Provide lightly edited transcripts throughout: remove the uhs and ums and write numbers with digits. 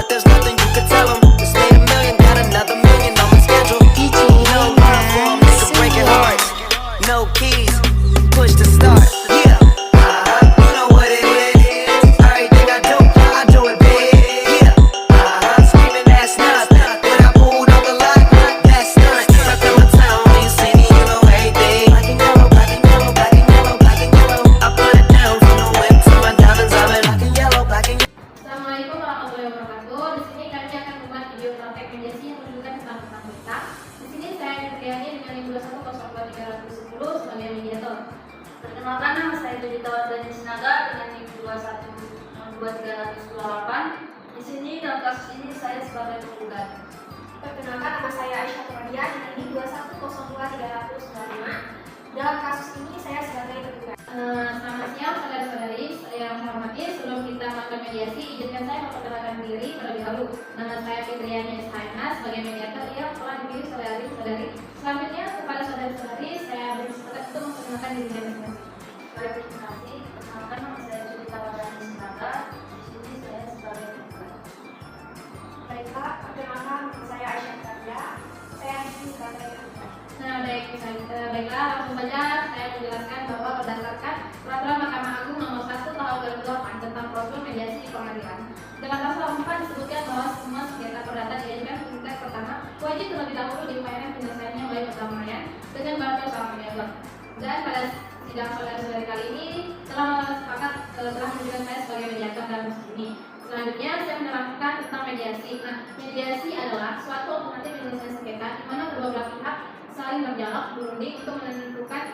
but there's nothing you could tell them. Just made a million, got another million on my schedule. No love for 'em, nigga breaking hearts. No keys, push to start. Yeah, you know what it is. Everything I do it big. Yeah, screaming that's nothing. When I pulled on the lot, that's nothing. Stuck in my town, you see me, you know everything. Black and yellow, black and yellow, black and yellow, black and yellow. I put it down from the whip to my diamonds. I've been black and yellow, black and yellow. Assalamualaikum warahmatullahi wabarakatuh. Di sini kami akan membuat video praktek mediasi yang menunjukkan tentang kita. Di sini saya Triani dengan NIM 2102310 sebagai mediator. Perkenalkan, nama saya Judita Wardani Sinaga dengan NIM 2102328. Di sini dalam kasus ini saya sebagai penggugat. Perkenalkan, nama saya Aisyah Turadian dengan NIM 2102395. Dalam kasus ini saya sebagai penggugat. Selamat siang saudara-saudari, saya menghormati. Sebelum kita melakukan mediasi, izinkan saya memperkenalkan diri terlebih dahulu. Nama saya Fitriani Ishaina sebagai mediator yang telah dipilih saudari-saudari. Selanjutnya kepada saudari-saudari saya berkesempatan untuk memperkenalkan diri masing-masing. Baik, terima kasih. Perkenalkan, nama saya Judita Wardani Sinaga. Di sini saya sebagai penggugat. Baiklah, perkenalkan, nama saya Aisyah Turadian. Saya di sini sebagai penggugat. Baiklah, langsung saja saya menjelaskan bahwa berdasarkan Peraturan Mahkamah Agung Nomor 1 Tahun 2008 tentang prosedur mediasi di pengadilan, dalam pasal 4 disebutkan bahwa semua sengketa perdata diajukan ke tingkat pertama wajib terlebih dahulu diupayakan penyelesaiannya oleh perdamaian dengan bantuan seorang mediator. Dan pada sidang saudara-saudari kali ini telah menunjukkan saya sebagai mediator dalam kasus ini. Selanjutnya saya menerangkan tentang mediasi. Nah, mediasi adalah suatu alternatif penyelesaian sengketa di mana kedua belah pihak saling berdialog, berunding untuk menentukan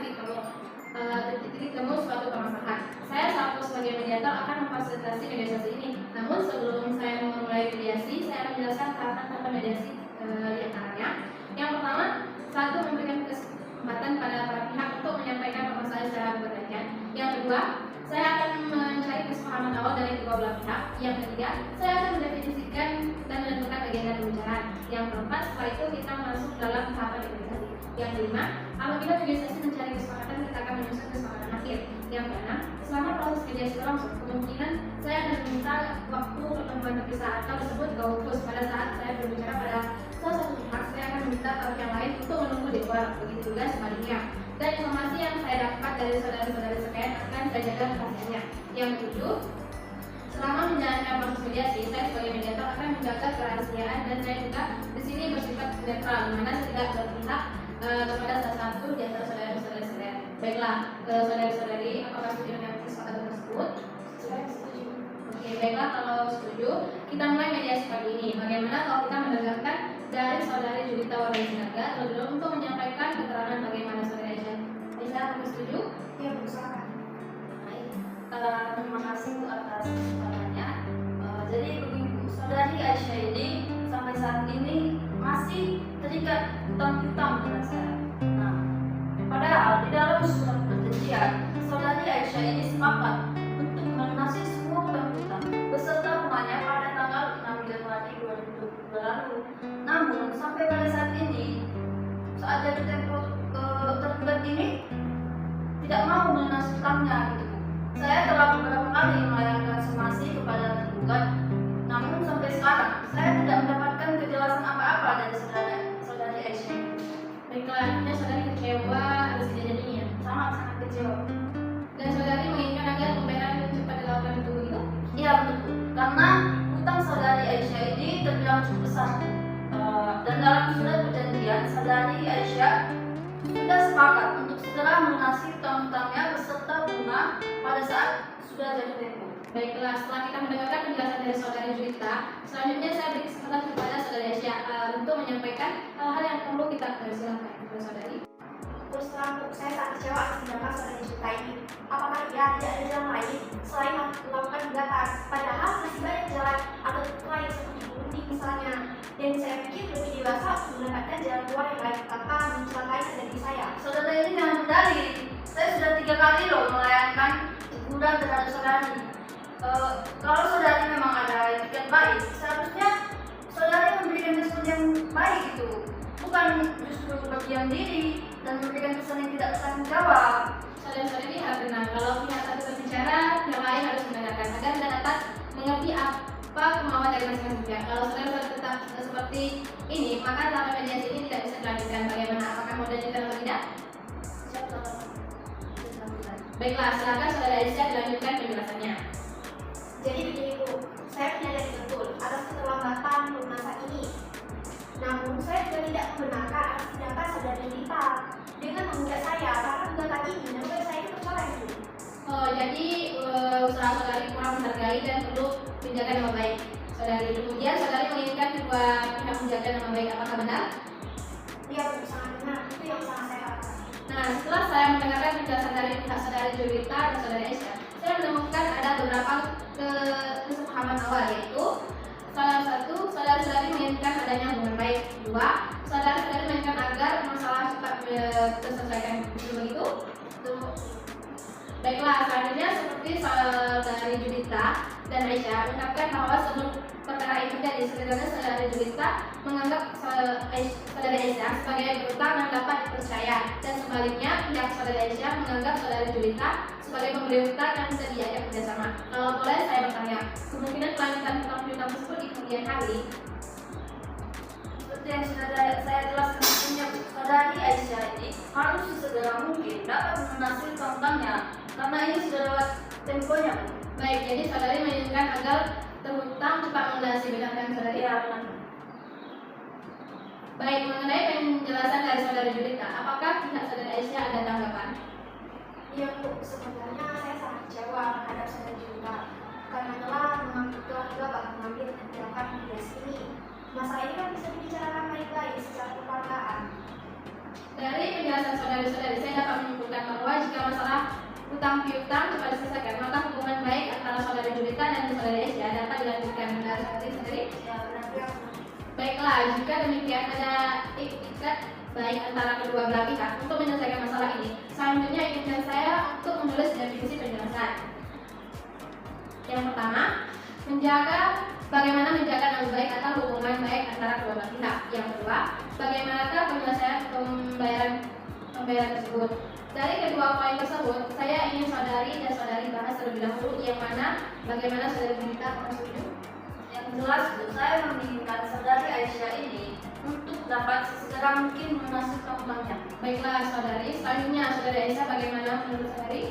titik temu suatu permasalahan. Saya selaku sebagai mediator akan memfasilitasi mediasi ini. Namun sebelum saya memulai mediasi, saya akan menjelaskan tahapan mediasi di antaranya. Yang pertama, satu, memberikan kesempatan pada para pihak untuk menyampaikan permasalahan secara bergantian. Yang kedua, saya akan mencari kesepahaman awal dari kedua belah pihak. Yang ketiga, saya akan mendefinisikan dan menentukan agenda pembicaraan. Yang keempat, setelah itu kita masuk dalam tahapan negosiasi. Yang kelima, apabila negosiasi mencari kesepakatan, kita akan menyusun kesepakatan akhir. Yang keenam, selama proses mediasi berlangsung, kemungkinan saya akan meminta waktu pertemuan terpisah atau disebut gaukus. Pada saat saya berbicara pada salah satu pihak, saya akan meminta pihak yang lain untuk menunggu di luar. Begitu juga sebaliknya. Dan informasi yang saya dapat dari saudara-saudari sekalian akan saya jaga rahasianya. Yang ketujuh, selama menjalankan proses mediasi, saya sebagai mediator akan menjaga kerahasiaan dan saya juga di sini bersifat netral, di mana tidak berpihak kepada salah satu di antara saudara-saudari sekalian. Baiklah, saudari-saudari, apakah setuju dengan kesepakatan tersebut? Saya setuju. Oke, baiklah, kalau setuju, kita mulai mediasi pagi ini. Bagaimana kalau kita mendengarkan dari saudari Judita Wardani Sinaga terlebih dahulu untuk menyampaikan keterangan bagaimana saudari Aisyah? Aisyah, apakah setuju? Ya, berusaha. Baik, terima kasih Bu atas kesempatannya. Jadi begini Bu, saudari Aisyah ini sampai saat ini masih terikat hutang-hutang dengan saya. Nah, padahal di dalam surat perjanjian, saudari Aisyah ini sepakat untuk melunasi semua hutang-hutang beserta bunganya pada tanggal 6 Januari 2022 lalu. Namun sampai pada saat ini, saat jatuh tempo tergugat ini tidak mau melunasi hutangnya gitu. Saya telah beberapa kali melayangkan somasi kepada tergugat, namun sampai sekarang saya tidak mendapatkan kejelasan apa-apa dari saudari Aisyah. Baiklah, artinya saudari kecewa atas kejadian ini ya? Sangat-sangat kecewa. Dan saudari menginginkan agar pembayaran cepat dilakukan itu begitu? Iya betul, karena hutang saudari Aisyah ini terbilang cukup besar. Dan dalam surat perjanjian, saudari Aisyah sudah sepakat untuk segera melunasi hutang-hutangnya beserta bunga pada saat sudah jatuh tempo. Baiklah, setelah kita mendengarkan penjelasan dari saudari Judita, selanjutnya saya beri kesempatan kepada saudari Aisyah untuk menyampaikan hal-hal yang perlu kita silakan kepada saudari. Terus terang, saya sangat kecewa atas tindakan saudari Judita ini. Apakah dia tidak ada jalan lain selain melakukan gugatan? Padahal masih banyak jalan atau lain seperti berunding misalnya. Dan saya pikir lebih dewasa untuk mendapatkan jalan keluar yang lain tanpa mencelakai adik saya. Saudara ini jangan berdalih. Saya sudah 3 kali loh melayangkan teguran terhadap saudari. Kalau saudari memang ada etiket baik, seharusnya saudari memberikan respon yang baik gitu, bukan justru berdiam diri dan memberikan kesan yang tidak bertanggung jawab. Saudara-saudari ini harus benar. Kalau pihak satu berbicara, yang lain harus mendengarkan agar tidak dapat mengerti tanpa kemauan dari masing-masing pihak. Kalau saudara tetap seperti ini, maka tahap mediasi ini tidak bisa dilanjutkan. Bagaimana? Apakah mau dilanjutkan atau tidak? Baiklah, silakan saudara Aisyah dilanjutkan penjelasannya. Jadi begini Bu, saya menyadari betul atas keterlambatan pelunasan ini. Namun saya juga tidak membenarkan atas tindakan saudari Lita dengan menggugat saya karena gugatan ini menurut saya itu tercela Bu. Oh, jadi usaha saudari kurang menghargai dan perlu menjaga nama baik saudari. Kemudian saudari menginginkan kedua pihak menjaga nama baik, apakah benar? Iya Bu, sangat benar, itu yang sangat saya harapkan. Nah, setelah saya mendengarkan penjelasan dari pihak saudari Julita dan saudari Aisyah, saya menemukan ada beberapa kesepahaman awal, yaitu salah satu, saudari-saudari menginginkan adanya hubungan baik. Dua, saudari-saudari menginginkan agar masalah cepat terselesaikan. Begitu? Baiklah, selanjutnya seperti saudari Julita dan Aisyah mengungkapkan bahwa sebelum perkara ini terjadi, sebenarnya saudari Julita menganggap saudari Aisyah sebagai berutang yang dapat dipercaya, dan sebaliknya pihak saudari Aisyah menganggap saudari Julita sebagai pemberi hutang yang bisa diajak kerjasama. Kalau boleh saya bertanya, kemungkinan kelanjutan hutang-hutang tersebut di kemudian hari? Seperti yang sudah saya jelaskan sebelumnya, saudari Aisyah ini harus sesegera mungkin dapat melunasi hutang-hutangnya karena ini sudah lewat temponya. Baik, jadi saudari menginginkan agar terhutang cepat melunasi, benar kan saudari? Ya, benar. Baik, mengenai penjelasan dari saudari Julita, apakah pihak saudari Aisyah ada tanggapan? Iya Bu, sebenarnya saya sangat kecewa terhadap saudari Julita karena telah gagal mengambil tindakan mediasi ini. Masalah ini kan bisa dibicarakan baik-baik secara kekeluargaan. Dari penjelasan saudari-saudari, saya dapat menyimpulkan bahwa jika masalah hutang piutang cepat diselesaikan, maka hubungan baik antara saudari Julita dan saudari Aisyah dapat dilanjutkan. Benar saudari? Ya, benar. Baiklah, jika demikian ada ikat baik antara kedua belah pihak untuk menyelesaikan masalah ini. Selanjutnya izinkan saya untuk menulis definisi penjelasan. Yang pertama, bagaimana menjaga nama baik atau hubungan baik antara kedua belah pihak. Yang kedua, bagaimanakah penyelesaian pembayaran tersebut. Dari kedua poin tersebut, saya ingin saudari dan saudari bahas terlebih dahulu, yang mana bagaimana saudari Julita apakah setuju? Yang jelas, Bu, saya menginginkan saudari Aisyah ini untuk dapat sesegera mungkin melunasi hutang-hutangnya. Baiklah saudari, selanjutnya saudari Aisyah bagaimana menurut saudari?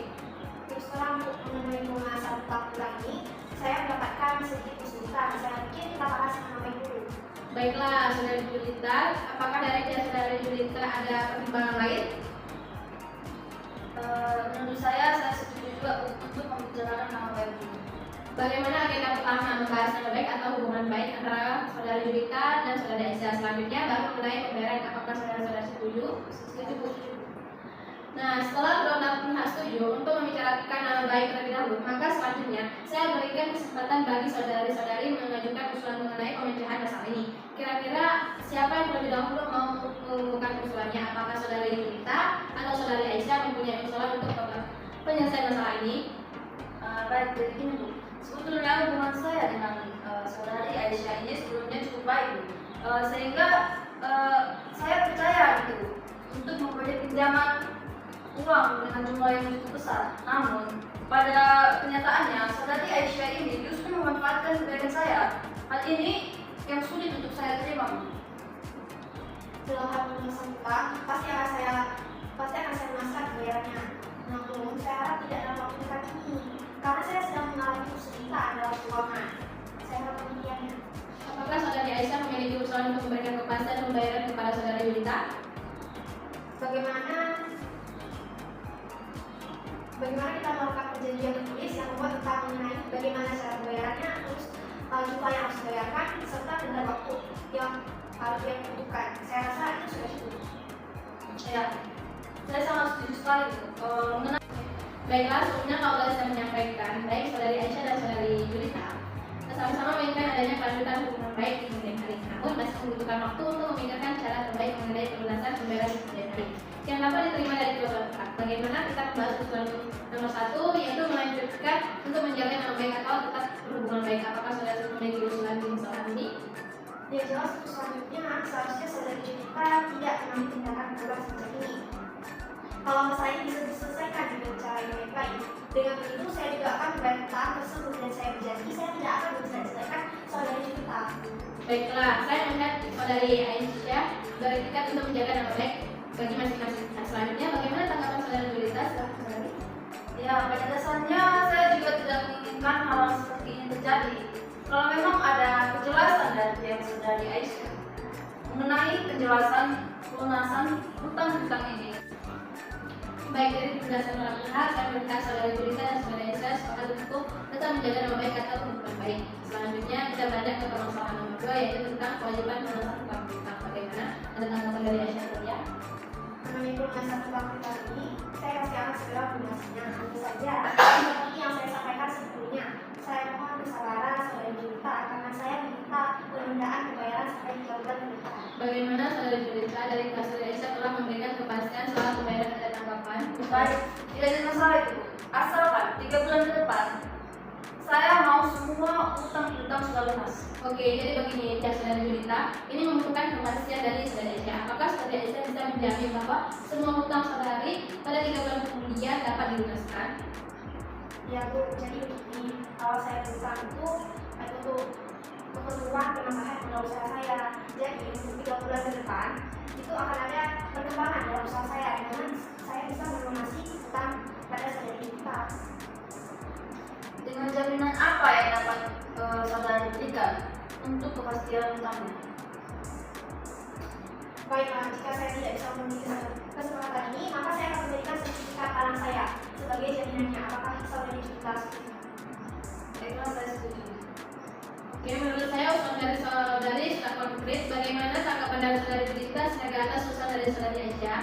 Terus terang untuk mengenai pelunasan hutang ini, saya mendapatkan sedikit kesulitan. Saya pikir kita bahas sama baik dulu. Baiklah saudari Julita, apakah dari pihak saudari Julita ada pertimbangan lain? Menurut saya setuju juga untuk membicarakan nama baik dulu. Bagaimana agenda pertama membahas nama baik atau hubungan baik antara saudari Julita dan saudari Aisyah. Selanjutnya baru mengenai pembayaran, apakah saudara-saudara setuju? Setuju Bu. Nah, setelah kedua pihak setuju untuk membicarakan nama baik terlebih dahulu, maka selanjutnya saya berikan kesempatan bagi saudari-saudari mengajukan usulan mengenai pemecahan masalah ini. Kira-kira siapa yang terlebih dahulu mau mengumpulkan usulannya? Apakah saudari Julita atau saudari Aisyah mempunyai usulan untuk penyelesaian masalah ini? Baik, jadi gini Bu, sebetulnya hubungan saya dengan saudari Aisyah ini sebelumnya cukup baik Bu. Sehingga saya percaya gitu untuk memberi pinjaman uang dengan jumlah yang cukup besar. Namun pada kenyataannya saudari Aisyah ini justru memanfaatkan kebaikan saya. Hal ini yang sulit untuk saya terima Bu. Dalam hal pelunasan hutang, pasti akan saya lunaskan pembayarannya. Namun saya harap tidak dalam waktu dekat ini, karena saya sedang mengalami kesulitan dalam keuangan. Saya harap demikiannya. Apakah saudari Aisyah memiliki usulan untuk memberikan kepastian pembayaran kepada saudari Julita? Bagaimana kita melakukan perjanjian tertulis yang membuat tentang mengenai bagaimana cara pembayarannya, terus jumlah yang harus dibayarkan, serta tenggat waktu yang harus dibutuhkan. Saya rasa itu sudah cukup. Ya, saya sangat setuju sekali Bu. Baiklah, sebelumnya kalau boleh saya menyampaikan, baik saudari Aisyah dan saudari Julita sama-sama menginginkan adanya kelanjutan hubungan baik di kemudian hari. Namun masih membutuhkan waktu untuk memikirkan cara terbaik mengenai pelunasan pembayaran di kemudian hari yang dapat diterima dari kedua belah pihak. Bagaimana kita membahas usulan nomor 1, yaitu melanjutkan untuk menjaga nama baik atau tetap berhubungan baik. Apakah saudara memiliki usulan di masalah ini? Ya jelas, selanjutnya seharusnya saudari Julita tidak mengambil tindakan tegas seperti ini. Kalau masalah ini bisa diselesaikan dengan cara yang baik-baik, dengan begitu saya juga akan membayar hutang tersebut, dan saya berjanji saya tidak akan menyelesaikan Baiklah, saya melihat saudari Aisyah beretikat untuk menjaga nama baik bagi masing-masing. Nah, selanjutnya bagaimana tanggapan saudari Julita? Saudari? Ya, pada dasarnya saya juga tidak menginginkan hal seperti ini terjadi. Kalau memang ada kejelasan dari pihak saudari Aisyah mengenai penjelasan pelunasan hutang-hutang ini. Baik, dari penjelasan para pihak, saya melihat saudari Julita dan saudari Aisyah sepakat untuk tetap menjaga nama baik atau hubungan baik. Selanjutnya kita beranjak ke permasalahan nomor 2, yaitu tentang kewajiban pelunasan hutang. Bagaimana? Ada tanggapan dari Aisyah saja? Mengenai pelunasan hutang hutang ini, saya pasti akan segera melunasinya. Tentu saja, seperti yang saya sampaikan sebelumnya, saya mohon kesabaran saudari Julita karena saya meminta penundaan pembayaran sampai 3 bulan ke depan. Bagaimana saudari Julita dari saudari Aisyah telah memberikan kepastian soal pembayaran? Ada tanggapan? Baik, tidak ada masalah itu. Asalkan 3 bulan ke depan saya mau semua hutang-hutang sudah lunas. Oke, jadi begini ya saudari Julita, ini membutuhkan kepastian dari saudari Aisyah. Apakah saudari Aisyah bisa menjamin bahwa semua hutang saudari pada 3 bulan kemudian dapat dilunaskan? Ya Bu, jadi begini, kalau saya hutang itu untuk keperluan penambahan modal usaha saya. Jadi untuk 3 bulan ke depan itu akan ada perkembangan dalam usaha saya, dengan saya bisa melunasi hutang pada saudari Julita. Dengan jaminan apa yang dapat saudari berikan untuk kepastian hutangnya? Baiklah, jika saya tidak bisa memenuhi kesepakatan ini, maka saya akan memberikan sertifikat tanah saya sebagai jaminannya. Apakah saudari Julita setuju? Baiklah, saya setuju. Oke, menurut saya usulan dari saudari sudah konkret. Bagaimana tanggapan dari saudari Julita sebagai atas usulan dari saudari Aisyah?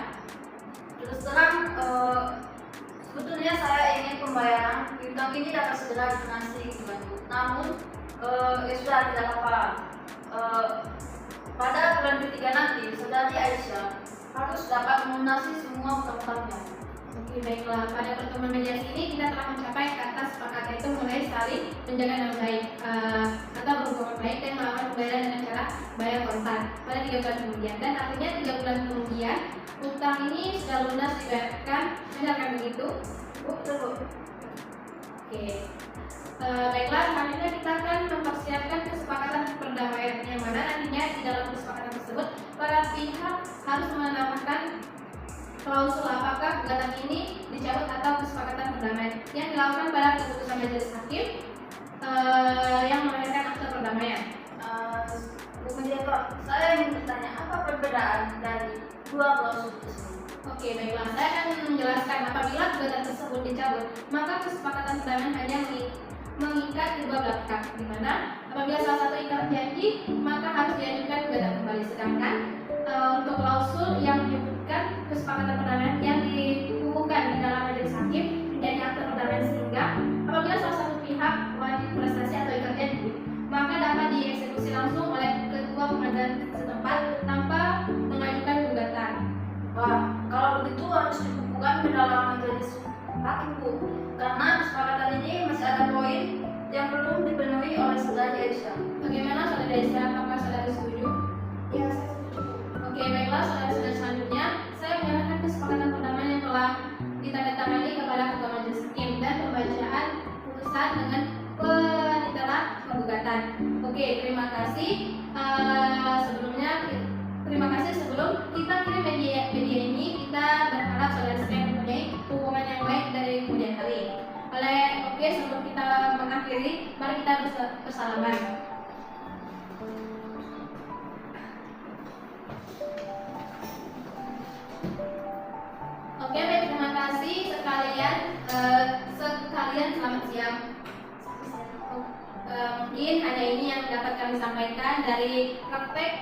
Terus terang, sebetulnya saya ingin pembayaran hutang ini dapat segera dilunasi kembali. Namun, ya sudah tidak apa-apa. Pada bulan ketiga nanti, saudari Aisyah harus dapat melunasi semua hutang-hutangnya. Oke, baiklah. Pada pertemuan mediasi ini kita telah mencapai kata sepakat, yaitu mulai saling menjaga nama baik atau berhubungan baik dan melakukan pembayaran dengan cara bayar kontan pada 3 bulan kemudian. Dan artinya 3 bulan kemudian hutang ini sudah lunas dibayarkan. Benar kan begitu? Betul, Bu. Oke. Baiklah, selanjutnya kita akan mempersiapkan kesepakatan perdamaian yang mana nantinya di dalam kesepakatan tersebut para pihak harus menambahkan klausul apakah gugatan ini dicabut atau kesepakatan perdamaian yang dilakukan pada keputusan majelis hakim yang melahirkan akte perdamaian. Bu Mediator, saya ingin bertanya apa perbedaan dari dua klausul tersebut? Oke, baiklah. Saya akan menjelaskan apabila gugatan tersebut dicabut, maka kesepakatan perdamaian hanya mengikat kedua belah pihak, di mana apabila salah satu ingkar janji, maka harus diajukan gugatan kembali. Sedangkan untuk klausul yang menyebutkan kesepakatan perdamaian yang dikukuhkan di dalam majelis hakim menjadi akte perdamaian, sehingga apabila salah satu pihak wajib prestasi atau ingkar janji, maka dapat dieksekusi langsung oleh ketua pengadilan setempat tanpa mengajukan gugatan. Wah, kalau begitu harus dikukuhkan ke dalam majelis hakim, Bu. Karena kesepakatan ini masih ada poin yang belum dipenuhi oleh saudari Aisyah. Bagaimana saudari Aisyah? Apakah saudari setuju? Ya, saya setuju. Oke, baiklah saudara-saudara, selanjutnya saya menyerahkan kesepakatan perdamaian yang telah ditandatangani kepada ketua majelis hakim dan pembacaan putusan dengan penitaran penggugatan. Oke, terima kasih. Terima kasih sebelum kita kirim media ini, kita berharap saudara sekalian mempunyai hubungan yang baik dari kemudian hari. Oke, sebelum kita mengakhiri, mari kita bersalaman. Oke, baik, terima kasih sekalian. Selamat siang. Mungkin hanya ini yang dapat kami sampaikan dari praktek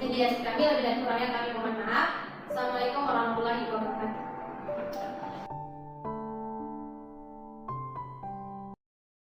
mediasi kami. Lebih dan kurangnya kami mohon maaf.